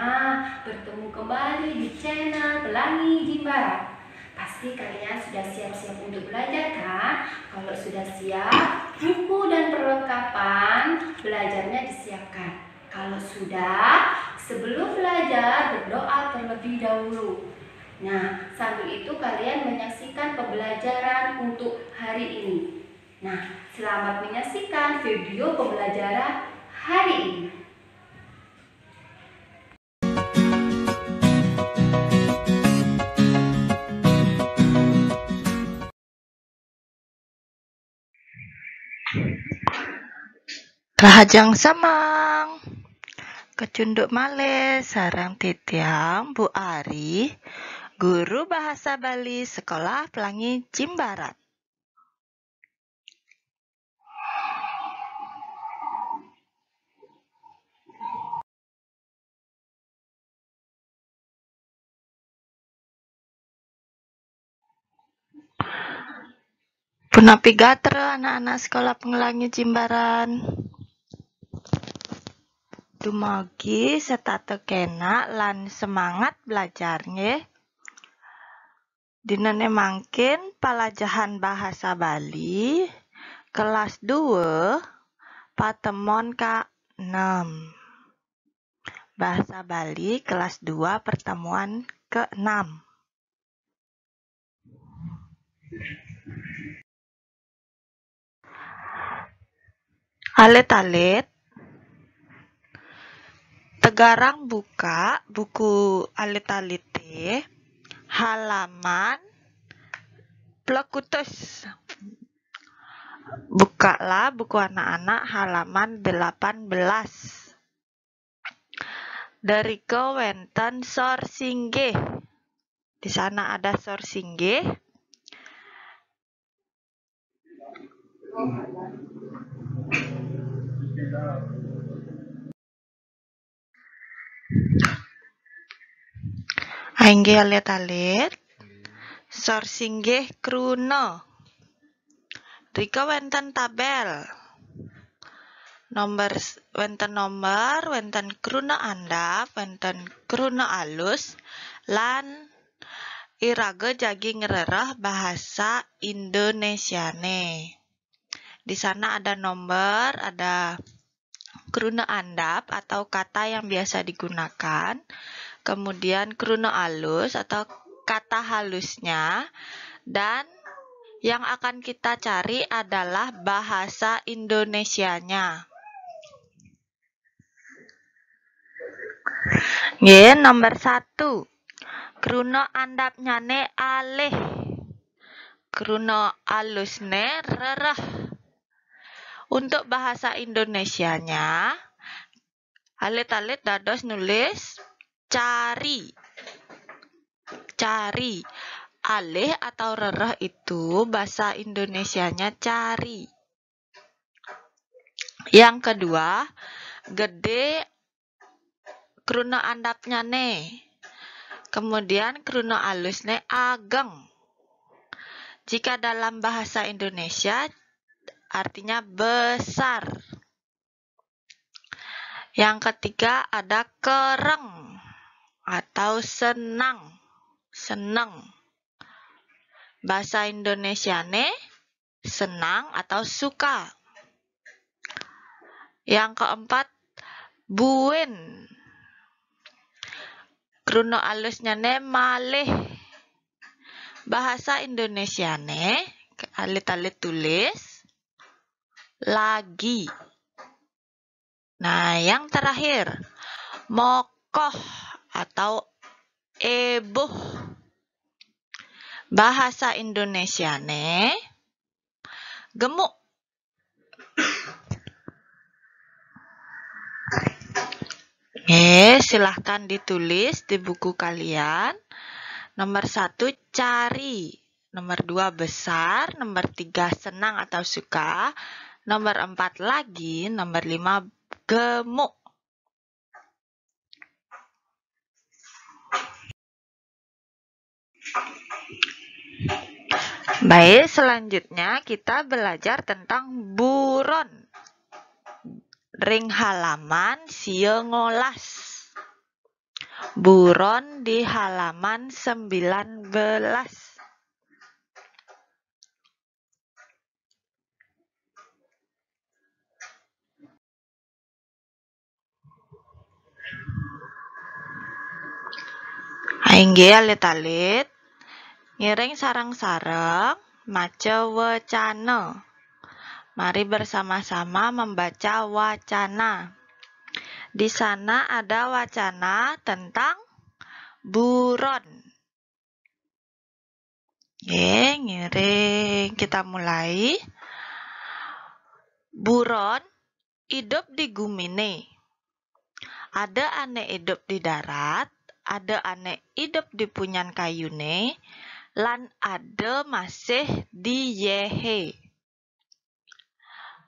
Nah, bertemu kembali di channel Pelangi Jimbaran. Pasti kalian sudah siap-siap untuk belajar kan? Kalau sudah siap, buku dan perlengkapan belajarnya disiapkan. Kalau sudah, sebelum belajar berdoa terlebih dahulu. Nah, sambil itu kalian menyaksikan pembelajaran untuk hari ini. Nah, selamat menyaksikan video pembelajaran hari ini. Rahajang samang, kecunduk male sarang titiang Bu Ari, guru bahasa Bali Sekolah Pelangi Jimbaran. Punapi gatra anak-anak Sekolah Pelangi Jimbaran. Dumagi setata kena lan semangat belajar nggih. Dinane mangkin pelajaran bahasa Bali kelas 2 patemon K6. Bahasa Bali kelas 2 pertemuan ke-6. Alit-alit tegarang buka buku alit-alite halaman plekutus. Bukalah buku anak-anak halaman 18. Dari wenten sor singgih. Di sana ada sor singgih. Aingge alit-alit. Sor singgih kruna. Rika wenten tabel. Wenten nomor, wenten kruna andap, wenten kruna alus, lan irage jagi ngerereh bahasa Indonesiane. Di sana ada nomor, ada kruna andap atau kata yang biasa digunakan, kemudian kruna alus atau kata halusnya, dan yang akan kita cari adalah bahasa Indonesianya. Nggih, nomor 1. Kruna andapnyane alih. Kruna alusne rereh. Untuk bahasa Indonesianya, alit-alit dados nulis cari. Cari. Alih atau rereh itu bahasa Indonesianya cari. Yang kedua, gede kruna andapnyane. Kemudian kruna alusne ageng. Jika dalam bahasa Indonesia artinya besar. Yang ketiga ada kereng atau senang. Senang. Bahasa Indonesiane senang atau suka. Yang keempat buin. Kruna alusnyane malih. Bahasa Indonesiane alit-alit tulis lagi. Nah, yang terakhir mokoh atau ebuh. Bahasa Indonesiane gemuk. Silahkan ditulis di buku kalian. Nomor 1 cari. Nomor 2 besar. Nomor 3 senang atau suka. Nomor 4 lagi. Nomor 5 gemuk. Baik, selanjutnya kita belajar tentang buron. Ring halaman 19. Buron di halaman 19. Aingge alit-alit, ngiring sareng-sareng, maca wacana. Mari bersama-sama membaca wacana. Di sana ada wacana tentang buron. Ngiring. Kita mulai. Buron hidup di gumine. Ada ane hidup di darat, ada ane hidup di punyan kayune, lan ada masih di yehe.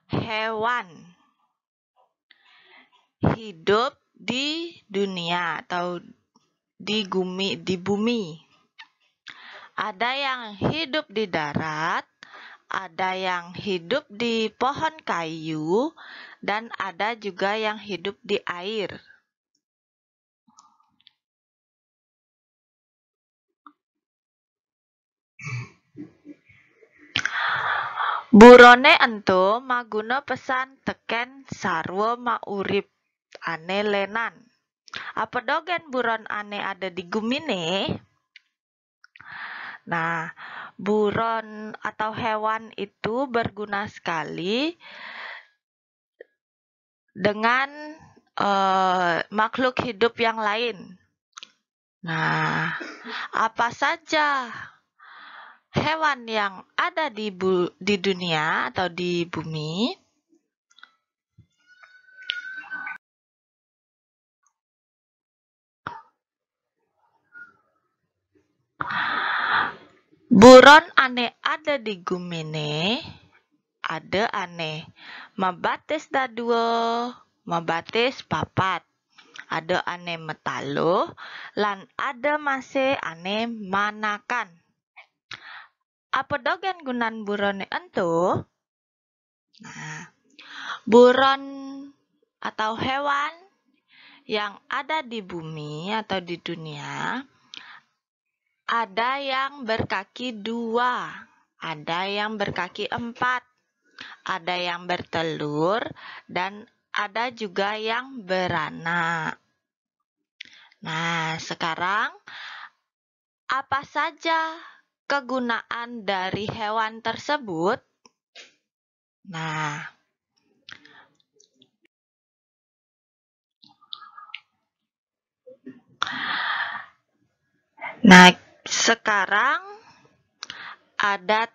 Hewan hidup di dunia atau di bumi. Ada yang hidup di darat, ada yang hidup di pohon kayu, dan ada juga yang hidup di air. Burone ento maguna pesan teken sarwa maurip ane lenan. Apa dogen buron ane ada di gumine? Nah, buron atau hewan itu berguna sekali dengan makhluk hidup yang lain. Nah, apa saja hewan yang ada di dunia atau di bumi? Buron ane ada di gumine, ada ane mabatis dadua, mabatis papat. Ada ane metalo, lan ada masih ane manakan. Apa dogen gunan buron ento? Nah, buron atau hewan yang ada di bumi atau di dunia, ada yang berkaki 2, ada yang berkaki 4, ada yang bertelur, dan ada juga yang beranak. Nah, sekarang apa saja kegunaan dari hewan tersebut? Nah, sekarang ada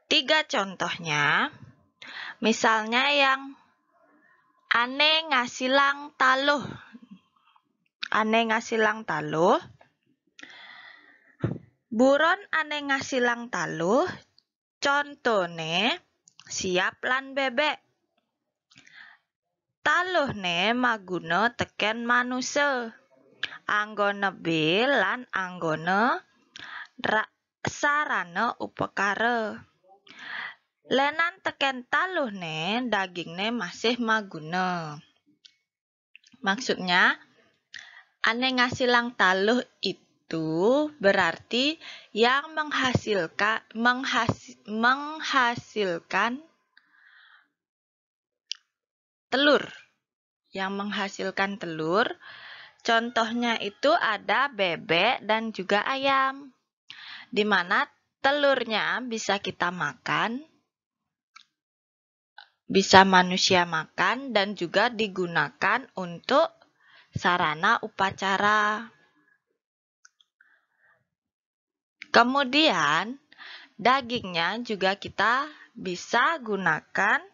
3 contohnya. Misalnya yang ane ngasilang taluh. Ane ngasilang taluh. Buron ane ngasilang taluh, contone siap lan bebek. Taluhne maguna teken manuse. Anggone bil lan anggone sarana upakara. Lenan teken taluhne dagingne masih maguna. Maksudnya, ane ngasilang taluh itu berarti yang menghasilkan telur. Yang menghasilkan telur. Contohnya itu ada bebek dan juga ayam. Di mana telurnya bisa kita makan, bisa manusia makan, dan juga digunakan untuk sarana upacara. Kemudian, dagingnya juga kita bisa gunakan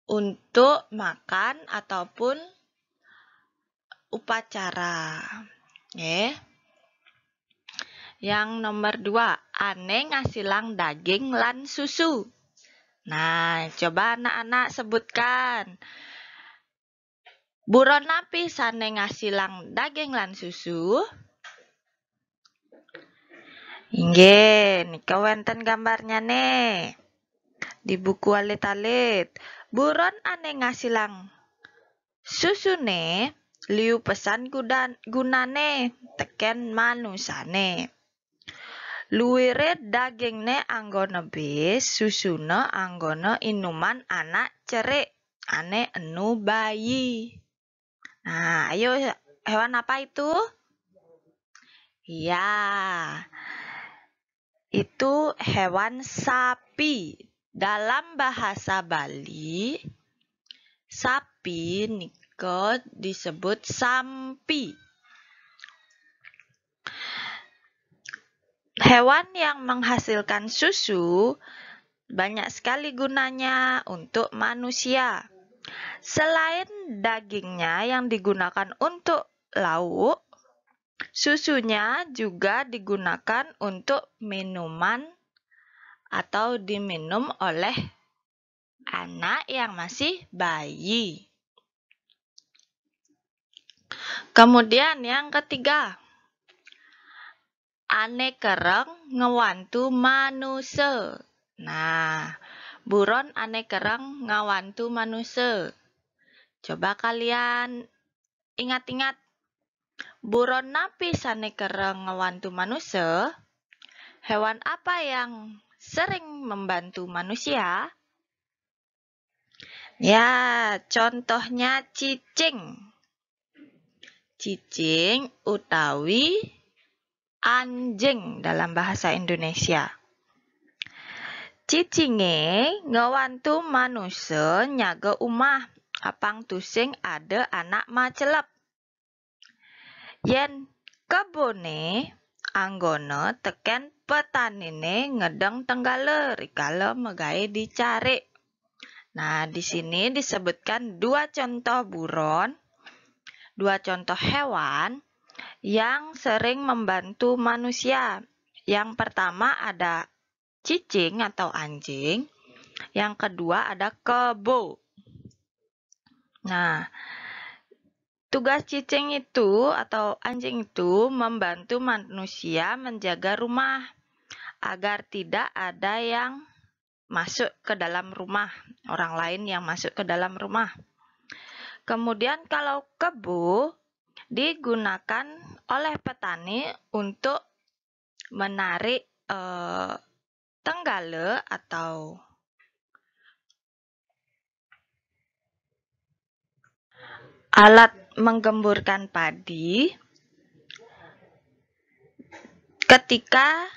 untuk makan ataupun upacara. Yang nomor 2, ane ngasilang daging lan susu. Nah, coba anak-anak sebutkan. Buron napi sane ngasilang daging lan susu? Inggih, nika wonten gambarnya nih. Di buku alit-alit. Buron ane ngasilang Susune liu pesan gunane teken manusane. Luwire dagingne anggone bis, susune anggone inuman anak cerik, ane enu bayi. Nah, ayo hewan apa itu? Ya, itu hewan sapi. Dalam bahasa Bali, sapi nika disebut sampi. Hewan yang menghasilkan susu banyak sekali gunanya untuk manusia. Selain dagingnya yang digunakan untuk lauk, susunya juga digunakan untuk minuman atau diminum oleh anak yang masih bayi. Kemudian yang ketiga, ane kereng ngewantu manuse. Nah, buron ane kereng ngawantu manuse. Coba kalian ingat-ingat, buron napi sane kereng ngawantu manuse? Hewan apa yang sering membantu manusia? Ya, contohnya cicing. Cicing utawi anjing dalam bahasa Indonesia. Cicinge ngewantu manuse nyaga umah apang tusing ada anak macelep. Yen kebone anggone teken petanine ngedeng tenggale rikala megawe dicari. Nah, di sini disebutkan dua contoh buron, dua contoh hewan yang sering membantu manusia. Yang pertama ada cicing atau anjing, yang kedua ada kebo. Nah, tugas cicing itu atau anjing itu membantu manusia menjaga rumah agar tidak ada yang masuk ke dalam rumah, orang lain yang masuk ke dalam rumah. Kemudian kalau kebo digunakan oleh petani untuk menarik tenggale atau alat menggemburkan padi ketika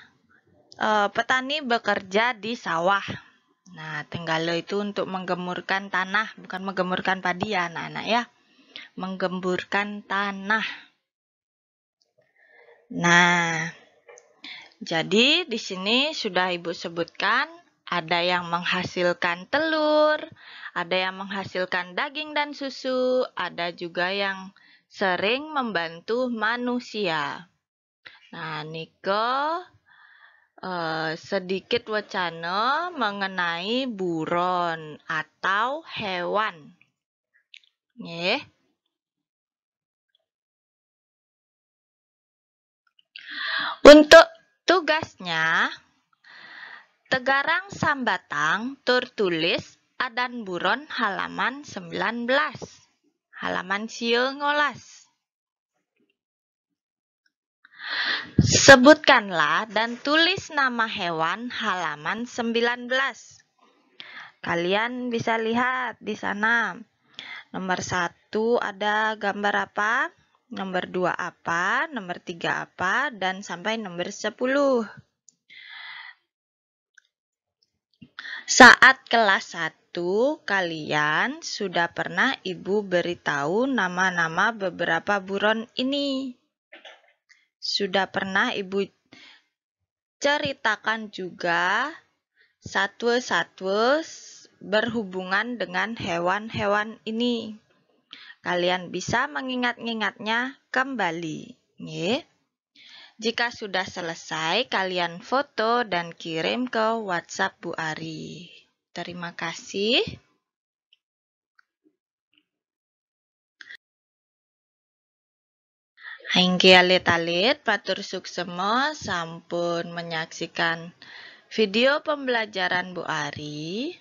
petani bekerja di sawah. Nah, tenggale itu untuk menggemburkan tanah, bukan menggemburkan padi ya anak-anak ya. Menggemburkan tanah. Nah, jadi di sini sudah Ibu sebutkan ada yang menghasilkan telur, ada yang menghasilkan daging dan susu, ada juga yang sering membantu manusia. Nah, Niko sedikit wacana mengenai buron atau hewan. Nggih. Untuk tugasnya, Tegarang Sambatang tertulis Adan Buron halaman 19. Halaman sieu ngolas. Sebutkanlah dan tulis nama hewan halaman 19. Kalian bisa lihat di sana. Nomor 1 ada gambar apa? Nomor 2 apa? Nomor 3 apa? Dan sampai nomor 10. Saat kelas 1, kalian sudah pernah Ibu beritahu nama-nama beberapa buron ini. Sudah pernah Ibu ceritakan juga satwa-satwa berhubungan dengan hewan-hewan ini. Kalian bisa mengingat-ingatnya kembali. Nggih. Jika sudah selesai, kalian foto dan kirim ke WhatsApp Bu Ari. Terima kasih. Haingge alit-alit patur suksema sampun menyaksikan video pembelajaran Bu Ari.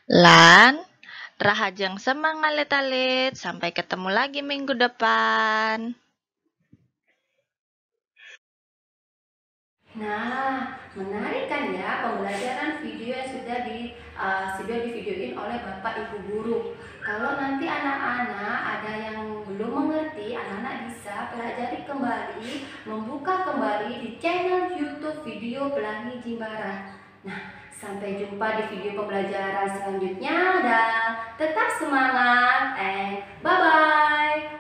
Lan Rahajeng semangat alit-alit. Sampai ketemu lagi minggu depan. Nah, menarik kan ya pembelajaran video yang sudah divideoin oleh Bapak Ibu guru. Kalau nanti anak-anak ada yang belum mengerti, anak-anak bisa pelajari kembali, membuka kembali di channel YouTube Video Pelangi Jimbaran. Nah, sampai jumpa di video pembelajaran selanjutnya dan tetap semangat and bye-bye.